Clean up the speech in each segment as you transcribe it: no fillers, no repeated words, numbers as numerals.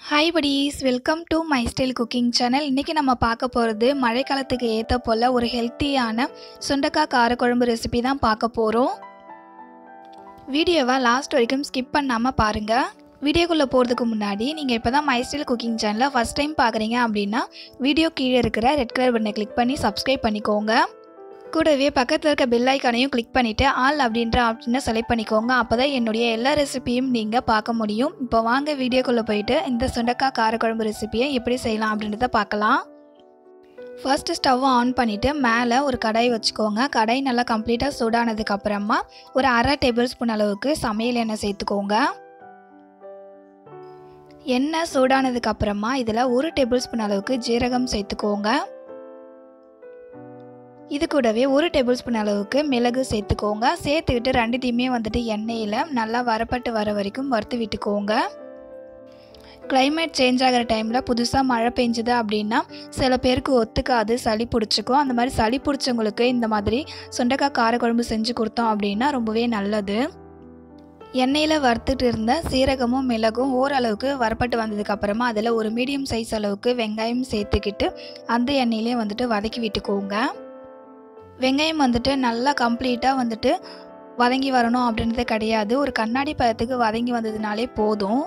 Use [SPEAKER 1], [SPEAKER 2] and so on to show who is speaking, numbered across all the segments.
[SPEAKER 1] Hi buddies, welcome to my style cooking channel. இன்றைக்கி நம்ம பார்க்க போகிறது மழைக்காலத்துக்கு ஏற்ற போல் ஒரு ஹெல்த்தியான சுண்டக்காய் காரக்குழம்பு ரெசிபி தான் பார்க்க போகிறோம். வீடியோவை லாஸ்ட் வரைக்கும் ஸ்கிப் பண்ணாமல் பாருங்கள். வீடியோக்குள்ளே போகிறதுக்கு முன்னாடி நீங்கள் இப்போ தான் மை ஸ்டைல் குக்கிங் சேனலை ஃபஸ்ட் டைம் பார்க்குறீங்க அப்படின்னா வீடியோ கீழே இருக்கிற ரெட் கலர் பட்டனை கிளிக் பண்ணி சப்ஸ்கிரைப் பண்ணிக்கோங்க. கூடவே பக்கத்தில் இருக்க பெல் ஐக்கானையும் கிளிக் பண்ணிவிட்டு ஆல் அப்படின்ற ஆப்ஷனை செலக்ட் பண்ணிக்கோங்க. அப்போ தான் என்னுடைய எல்லா ரெசிபியும் நீங்கள் பார்க்க முடியும். இப்போ வாங்க வீடியோக்குள்ளே போயிட்டு இந்த சுண்டக்காய் காரக்குழம்பு ரெசிபியை எப்படி செய்யலாம் அப்படின்றத பார்க்கலாம். ஃபர்ஸ்ட்டு ஸ்டவ்வை ஆன் பண்ணிவிட்டு மேலே ஒரு கடாய் வச்சுக்கோங்க. கடாய் நல்லா கம்ப்ளீட்டாக சூடானதுக்கப்புறமா ஒரு அரை டேபிள் ஸ்பூன் அளவுக்கு சமையல் எண்ணெய் சேர்த்துக்கோங்க. எண்ணெய் சூடானதுக்கப்புறமா இதில் ஒரு டேபிள் ஸ்பூன் அளவுக்கு ஜீரகம் சேர்த்துக்கோங்க. இது கூடவே ஒரு டேபிள் ஸ்பூன் அளவுக்கு மிளகு சேர்த்துக்கோங்க. சேர்த்துக்கிட்டு ரெண்டுத்தையுமே எண்ணெயில் நல்லா வரப்பட்டு வர வரைக்கும் வறுத்து விட்டுக்கோங்க. கிளைமேட் சேஞ்ச் ஆகிற டைமில் புதுசாக மழை பெஞ்சுது அப்படின்னா சில பேருக்கு ஒத்துக்காது, சளி பிடிச்சிக்கும். அந்த மாதிரி சளி பிடிச்சவங்களுக்கு இந்த மாதிரி சுண்டக்காய் காரக்குழம்பு செஞ்சு கொடுத்தோம் அப்படின்னா ரொம்பவே நல்லது. எண்ணெயில் வறுத்துட்டு இருந்த சீரகமும் மிளகும் ஓரளவுக்கு வரப்பட்டு வந்ததுக்கப்புறமா அதில் ஒரு மீடியம் சைஸ் அளவுக்கு வெங்காயம் சேர்த்துக்கிட்டு அந்த எண்ணெயிலே வதக்கி விட்டுக்கோங்க. வெங்காயம் நல்லா கம்ப்ளீட்டாக வதங்கி வரணும் அப்படின்றது கிடையாது. ஒரு கண்ணாடி பதத்துக்கு வதங்கி வந்ததுனாலே போதும்.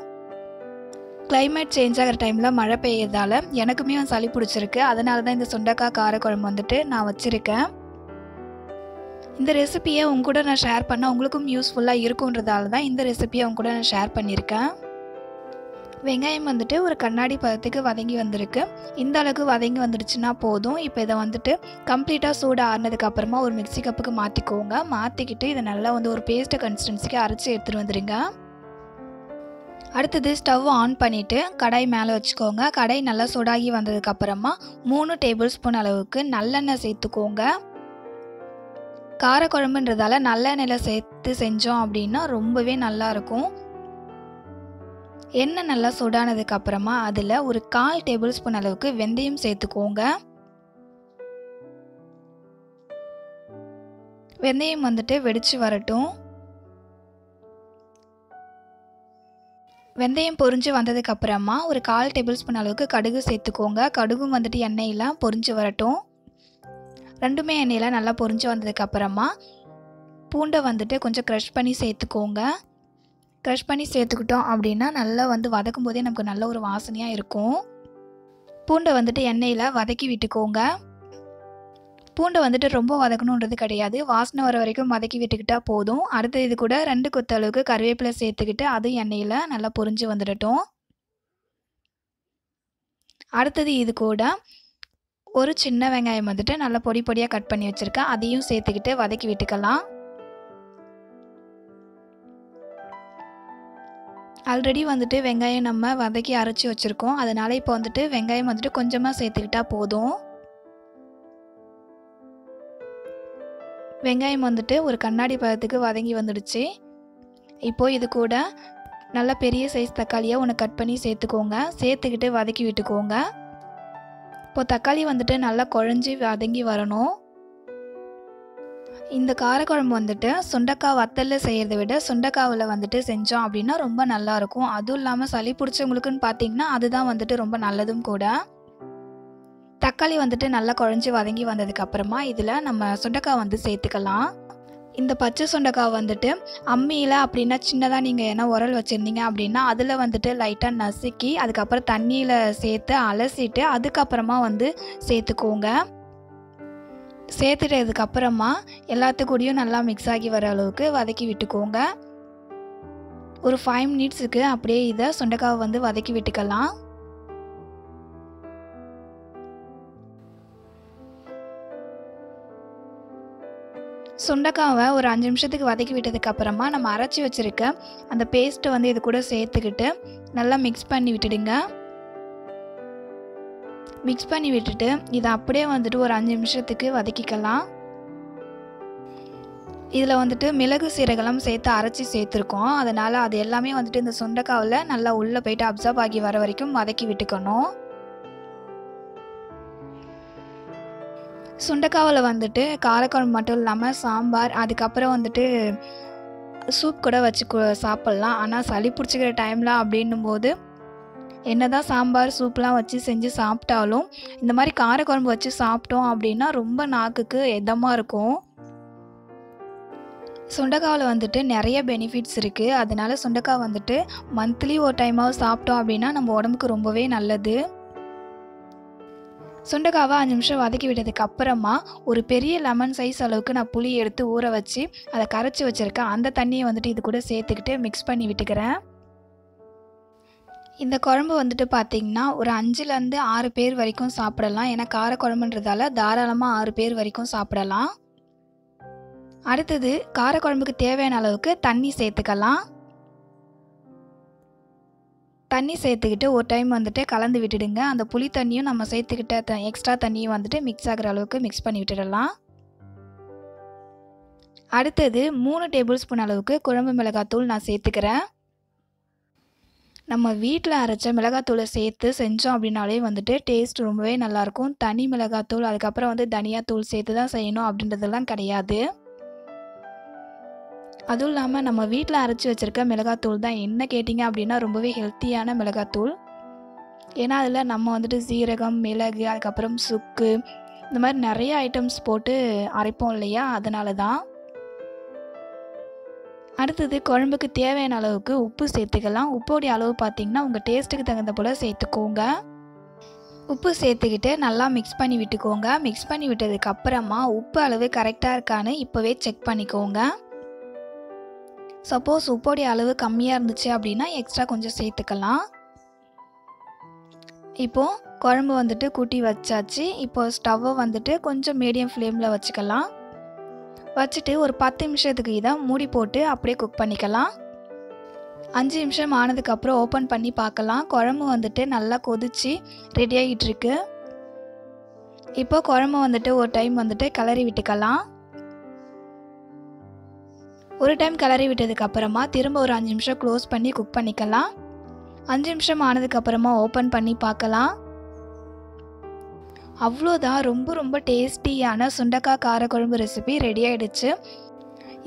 [SPEAKER 1] கிளைமேட் சேஞ்ச் ஆகிற டைமில் மழை பெய்யறதால எனக்குமே சளி பிடிச்சிருக்கு. அதனால தான் இந்த சுண்டக்காய் காரக்குழம்பு நான் வச்சுருக்கேன். இந்த ரெசிபியை உங்க கூட நான் ஷேர் பண்ணால் உங்களுக்கும் யூஸ்ஃபுல்லாக இருக்குன்றதால தான் இந்த ரெசிபியை உங்க கூட நான் ஷேர் பண்ணியிருக்கேன். வெங்காயம் ஒரு கண்ணாடி பதத்துக்கு வதங்கி வந்திருக்கு. இந்த அளவுக்கு வதங்கி வந்துடுச்சுன்னா போதும். இப்போ இதை கம்ப்ளீட்டாக சூடு ஆறினதுக்கப்புறமா ஒரு மிக்ஸி கப்புக்கு மாற்றிக்கோங்க. மாற்றிக்கிட்டு இதை நல்லா ஒரு பேஸ்ட் கன்சிஸ்டன்சிக்கு அரைச்சி எடுத்துகிட்டு வந்துடுங்க. அடுத்தது ஸ்டவ் ஆன் பண்ணிவிட்டு கடாய் மேலே வச்சுக்கோங்க. கடாய் நல்லா சூடாகி வந்ததுக்கப்புறமா 3 டேபிள் ஸ்பூன் அளவுக்கு நல்லெண்ணெய் சேர்த்துக்கோங்க. காரக்குழம்புன்றதால நல்லெண்ணெயில் சேர்த்து செஞ்சோம் அப்படின்னா ரொம்பவே நல்லாயிருக்கும். எண்ணெய் நல்லா சூடானதுக்கப்புறமா அதில் ஒரு 1/4 டேபிள் ஸ்பூன் அளவுக்கு வெந்தயம் சேர்த்துக்கோங்க. வெந்தயம் வெடிச்சு வரட்டும். வெந்தயம் பொரிஞ்சு வந்ததுக்கப்புறமா ஒரு 1/4 டேபிள் ஸ்பூன் அளவுக்கு கடுகு சேர்த்துக்கோங்க. கடுகும் எண்ணெயில் பொரிஞ்சு வரட்டும். ரெண்டுமே எண்ணெயில் நல்லா பொரிஞ்சு வந்ததுக்கப்புறமா பூண்டை கொஞ்சம் க்ரஷ் பண்ணி சேர்த்துக்கோங்க. க்ரஷ் பண்ணி சேர்த்துக்கிட்டோம் அப்படின்னா நல்லா வதக்கும் போதே நமக்கு நல்ல ஒரு வாசனையாக இருக்கும். பூண்டை எண்ணெயில் வதக்கி விட்டுக்கோங்க. பூண்டை ரொம்ப வதக்கணுன்றது கிடையாது, வாசனை வர வரைக்கும் வதக்கி விட்டுக்கிட்டால் போதும். அடுத்து இது கூட 2 கொத்து அளவுக்கு கருவேப்பிலை சேர்த்துக்கிட்டு அதுவும் எண்ணெயில் நல்லா பொரிஞ்சு வந்துடட்டும். அடுத்தது இது கூட ஒரு சின்ன வெங்காயம் நல்லா பொடி பொடியாக கட் பண்ணி வச்சுருக்கேன். அதையும் சேர்த்துக்கிட்டு வதக்கி விட்டுக்கலாம். ஆல்ரெடி வெங்காயம் நம்ம வதக்கி அரைச்சி வச்சுருக்கோம். அதனால் இப்போ வெங்காயம் கொஞ்சமாக சேர்த்துக்கிட்டா போதும். வெங்காயம் ஒரு கண்ணாடி பதத்துக்கு வதங்கி வந்துடுச்சு. இப்போது இது கூட நல்ல பெரிய சைஸ் தக்காளியாக ஒன்று கட் பண்ணி சேர்த்துக்கோங்க. சேர்த்துக்கிட்டு வதக்கி விட்டுக்கோங்க. இப்போது தக்காளி நல்லா குழஞ்சி வதங்கி வரணும். இந்த காரக்குழம்பு சுண்டக்காய் வத்தலில் செய்கிறத விட சுண்டக்காவில் செஞ்சோம் அப்படின்னா ரொம்ப நல்லாயிருக்கும். அதுவும் இல்லாமல் சளி பிடிச்சவங்களுக்குன்னு பார்த்தீங்கன்னா அதுதான் ரொம்ப நல்லதும் கூட. தக்காளி நல்லா குழஞ்சி வதங்கி வந்ததுக்கப்புறமா இதில் நம்ம சுண்டக்காய் சேர்த்துக்கலாம். இந்த பச்சை சுண்டக்காய் அம்மியில் அப்படின்னா சின்னதாக நீங்கள் ஏன்னா உரல் வச்சுருந்தீங்க அப்படின்னா அதில் லைட்டாக நசுக்கி அதுக்கப்புறம் தண்ணியில் சேர்த்து அலசிட்டு அதுக்கப்புறமா சேர்த்துக்கோங்க. சேர்த்துட்டதுக்கப்புறமா எல்லாத்துக்கூடையும் நல்லா மிக்ஸ் ஆகி வர அளவுக்கு வதக்கி விட்டுக்கோங்க. ஒரு 5 மினிட்ஸுக்கு அப்படியே இதை சுண்டக்காவை வதக்கி விட்டுக்கலாம். சுண்டக்காவை ஒரு 5 நிமிஷத்துக்கு வதக்கி விட்டதுக்கப்புறமா நம்ம அரைச்சி வச்சுருக்க அந்த பேஸ்ட்டை இது கூட சேர்த்துக்கிட்டு நல்லா மிக்ஸ் பண்ணி விட்டுடுங்க. மிக்ஸ் பண்ணி விட்டுட்டு இதை அப்படியே ஒரு 5 நிமிஷத்துக்கு வதக்கிக்கலாம். இதில் மிளகு சீரகம் சேர்த்து அரைச்சி சேர்த்துருக்கோம். அதனால் அது எல்லாமே இந்த சுண்டக்காவில் நல்லா உள்ளே போயிட்டு அப்சர்வ் ஆகி வர வரைக்கும் வதக்கி விட்டுக்கணும். சுண்டக்காவில் காரக்குழம்பு மட்டும் இல்லாமல் சாம்பார் அதுக்கப்புறம் சூப் கூட வச்சு சாப்பிட்லாம். ஆனால் சளி பிடிச்சிக்கிற டைமில் அப்படின்னும் போது என்னதான் சாம்பார் சூப்லாம் வச்சு செஞ்சு சாப்பிட்டாலும் இந்த மாதிரி காரக்குழம்பு வச்சு சாப்பிட்டோம் அப்படின்னா ரொம்ப நாக்குக்கு இதமாக இருக்கும். சுண்டைக்காவில் வந்துட்டு நிறைய பெனிஃபிட்ஸ் இருக்குது. அதனால சுண்டைக்காய் வந்துட்டு மந்த்லி ஒரு டைமாவது சாப்பிட்டோம் அப்படின்னா நம்ம உடம்புக்கு ரொம்பவே நல்லது. சுண்டைக்காவை 5 நிமிஷம் வதக்கி விட்டதுக்கு அப்புறமா ஒரு பெரிய லெமன் சைஸ் அளவுக்கு நான் புளி எடுத்து ஊற வச்சு அதை கரைச்சி வச்சுருக்கேன். அந்த தண்ணியை வந்துட்டு இது கூட சேர்த்துக்கிட்டு மிக்ஸ் பண்ணி விட்டுக்கிறேன். இந்த குழம்பு வந்துட்டு பார்த்திங்கன்னா ஒரு 5லேருந்து 6 பேர் வரைக்கும் சாப்பிடலாம். ஏன்னா காரக்குழம்புன்றதால தாராளமாக 6 பேர் வரைக்கும் சாப்பிடலாம். அடுத்தது காரக்குழம்புக்கு தேவையான அளவுக்கு தண்ணி சேர்த்துக்கலாம். தண்ணி சேர்த்துக்கிட்டு ஒரு டைம் வந்துட்டு கலந்து விட்டுடுங்க. அந்த புளி தண்ணியும் நம்ம சேர்த்துக்கிட்ட எக்ஸ்ட்ரா தண்ணியும் வந்துட்டு மிக்ஸ் ஆகிற அளவுக்கு மிக்ஸ் பண்ணி விட்டுடலாம். அடுத்தது 3 டேபிள் ஸ்பூன் அளவுக்கு குழம்பு மிளகாத்தூள் நான் சேர்த்துக்கிறேன். நம்ம வீட்டில் அரைச்ச மிளகாத்தூளை சேர்த்து செஞ்சோம் அப்படின்னாலே வந்துட்டு டேஸ்ட் ரொம்பவே நல்லாயிருக்கும். தனி மிளகாத்தூள் அதுக்கப்புறம் வந்து தனியாத்தூள் சேர்த்து தான் செய்யணும் அப்படின்றதெல்லாம் கிடையாது. அதுவும் இல்லாமல் நம்ம வீட்டில் அரைச்சி வச்சுருக்க மிளகாத்தூள் தான் என்ன கேட்டிங்க அப்படின்னா ரொம்பவே ஹெல்த்தியான மிளகாத்தூள். ஏன்னா அதில் நம்ம வந்துட்டு சீரகம், மிளகு, அதுக்கப்புறம் சுக்கு இந்த மாதிரி நிறைய ஐட்டம்ஸ் போட்டு அரைப்போம் இல்லையா, அதனால தான். அடுத்தது குழம்புக்கு தேவையான அளவுக்கு உப்பு சேர்த்துக்கலாம். உப்போடைய அளவு பார்த்திங்கன்னா உங்கள் டேஸ்ட்டுக்கு தகுந்த போல் சேர்த்துக்கோங்க. உப்பு சேர்த்துக்கிட்டு நல்லா மிக்ஸ் பண்ணி விட்டுக்கோங்க. மிக்ஸ் பண்ணி விட்டதுக்கு அப்புறமா உப்பு அளவு கரெக்டாக இருக்கான்னு இப்போவே செக் பண்ணிக்கோங்க. சப்போஸ் உப்போடைய அளவு கம்மியாக இருந்துச்சு அப்படின்னா எக்ஸ்ட்ரா கொஞ்சம் சேர்த்துக்கலாம். இப்போது குழம்பு வந்துட்டு கூட்டி வச்சாச்சு. இப்போது ஸ்டவ்வை வந்துட்டு கொஞ்சம் மீடியம் ஃப்ளேமில் வச்சுக்கலாம். வச்சுட்டு ஒரு 10 நிமிஷத்துக்கு இதை மூடி போட்டு அப்படியே குக் பண்ணிக்கலாம். 5 நிமிஷம் ஆனதுக்கப்புறம் ஓப்பன் பண்ணி பார்க்கலாம். குழம்பு வந்துட்டு நல்லா கொதிச்சு ரெடி ஆகிட்டு இருக்கு. இப்போ குழம்பு வந்துட்டு ஒரு டைம் வந்துட்டு கிளறி விட்டுக்கலாம். ஒரு டைம் கிளறி விட்டதுக்கு அப்புறமா திரும்ப ஒரு 5 நிமிஷம் க்ளோஸ் பண்ணி குக் பண்ணிக்கலாம். 5 நிமிஷம் ஆனதுக்கப்புறமா ஓப்பன் பண்ணி பார்க்கலாம். அவ்வளோதான், ரொம்ப ரொம்ப டேஸ்டியான சுண்டைக்காய் காரக்குழம்பு ரெசிபி ரெடி ஆகிடுச்சு.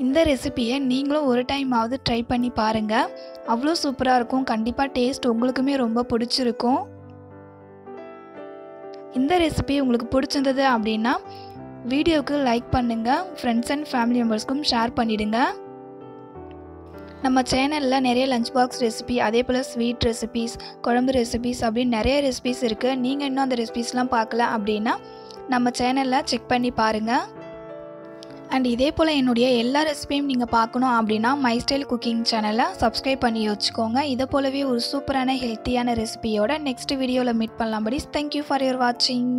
[SPEAKER 1] இந்த ரெசிபியை நீங்களும் ஒரு டைமாவது ட்ரை பண்ணி பாருங்கள். அவ்வளோ சூப்பராக இருக்கும். கண்டிப்பாக டேஸ்ட் உங்களுக்குமே ரொம்ப பிடிச்சிருக்கும். இந்த ரெசிபி உங்களுக்கு பிடிச்சிருந்தது அப்படின்னா வீடியோவுக்கு லைக் பண்ணுங்கள். ஃப்ரெண்ட்ஸ் அண்ட் ஃபேமிலி மெம்பர்ஸ்க்கும் ஷேர் பண்ணிவிடுங்க. நம்ம சேனலில் நிறைய லஞ்ச் பாக்ஸ் ரெசிபி, அதே போல் ஸ்வீட் ரெசிபீஸ், குழம்பு ரெசிபீஸ் அப்படின்னு நிறைய ரெசிபீஸ் இருக்குது. நீங்கள் இன்னும் அந்த ரெசிபீஸ்லாம் பார்க்கல அப்படின்னா நம்ம சேனலில் செக் பண்ணி பாருங்கள். அண்ட் இதே போல் என்னுடைய எல்லா ரெசிபியும் நீங்கள் பார்க்கணும் அப்படின்னா மை ஸ்டைல் குக்கிங் சேனலை சப்ஸ்கிரைப் பண்ணி வச்சுக்கோங்க. இதை போலவே ஒரு சூப்பரான ஹெல்த்தியான ரெசிபியோட நெக்ஸ்ட் வீடியோவில் மீட் பண்ணலாம். படி தேங்க்யூ ஃபார் யுவர் வாட்சிங்.